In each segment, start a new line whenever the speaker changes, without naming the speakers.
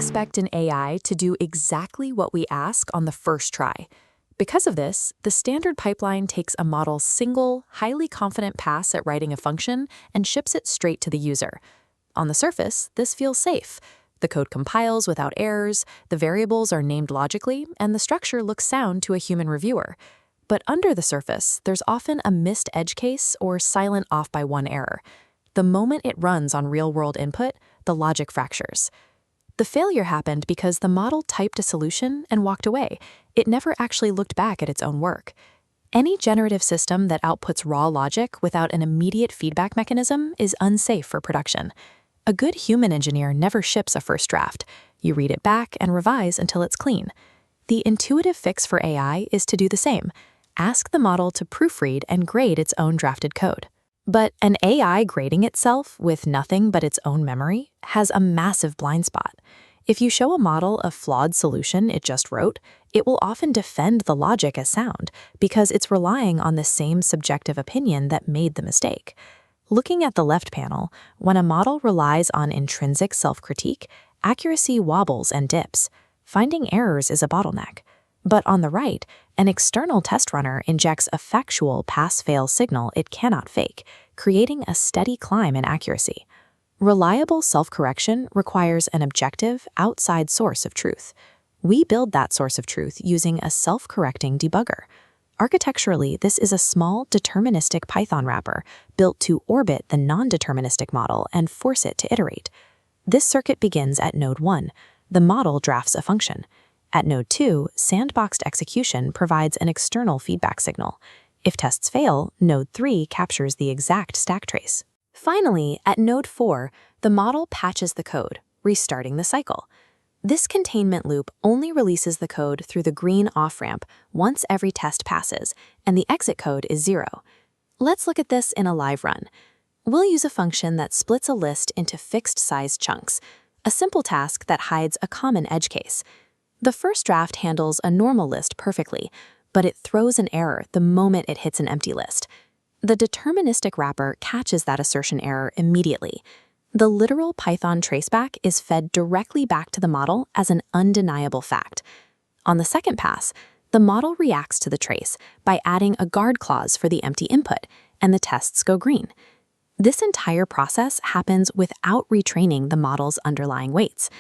expect an AI to do exactly what we ask on the first try. Because of this, the standard pipeline takes a model's single, highly confident pass at writing a function and ships it straight to the user. On the surface, this feels safe. The code compiles without errors, the variables are named logically, and the structure looks sound to a human reviewer. But under the surface, there's often a missed edge case or silent off by one error. The moment it runs on real-world input, the logic fractures. The failure happened because the model typed a solution and walked away. It never actually looked back at its own work. Any generative system that outputs raw logic without an immediate feedback mechanism is unsafe for production. A good human engineer never ships a first draft. You read it back and revise until it's clean. The intuitive fix for AI is to do the same. Ask the model to proofread and grade its own drafted code. But an AI grading itself with nothing but its own memory has a massive blind spot. If you show a model a flawed solution it just wrote, it will often defend the logic as sound because it's relying on the same subjective opinion that made the mistake. Looking at the left panel, when a model relies on intrinsic self-critique, accuracy wobbles and dips. Finding errors is a bottleneck. But on the right, an external test runner injects a factual pass-fail signal it cannot fake, creating a steady climb in accuracy. Reliable self-correction requires an objective, outside source of truth. We build that source of truth using a self-correcting debugger. Architecturally, this is a small, deterministic Python wrapper built to orbit the non-deterministic model and force it to iterate. This circuit begins at node 1. The model drafts a function. At node 2, sandboxed execution provides an external feedback signal. If tests fail, node 3 captures the exact stack trace. Finally, at node 4, the model patches the code, restarting the cycle. This containment loop only releases the code through the green off-ramp once every test passes, and the exit code is 0. Let's look at this in a live run. We'll use a function that splits a list into fixed-size chunks, a simple task that hides a common edge case. The first draft handles a normal list perfectly, but it throws an error the moment it hits an empty list. The deterministic wrapper catches that assertion error immediately. The literal Python traceback is fed directly back to the model as an undeniable fact. On the second pass, the model reacts to the trace by adding a guard clause for the empty input, and the tests go green. This entire process happens without retraining the model's underlying weights.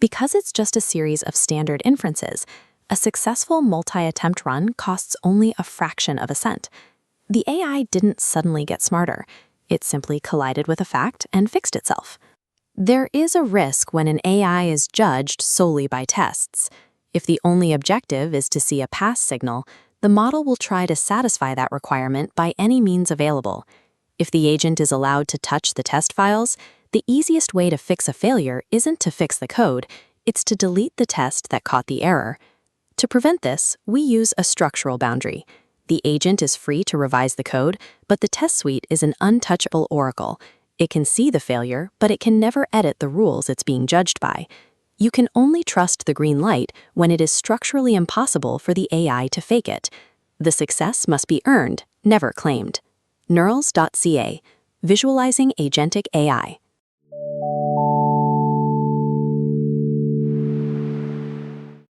Because it's just a series of standard inferences, a successful multi-attempt run costs only a fraction of a cent. The AI didn't suddenly get smarter. It simply collided with a fact and fixed itself. There is a risk when an AI is judged solely by tests. If the only objective is to see a pass signal, the model will try to satisfy that requirement by any means available. If the agent is allowed to touch the test files, the easiest way to fix a failure isn't to fix the code, it's to delete the test that caught the error. To prevent this, we use a structural boundary. The agent is free to revise the code, but the test suite is an untouchable oracle. It can see the failure, but it can never edit the rules it's being judged by. You can only trust the green light when it is structurally impossible for the AI to fake it. The success must be earned, never claimed. neuralsca, visualizing agentic AI.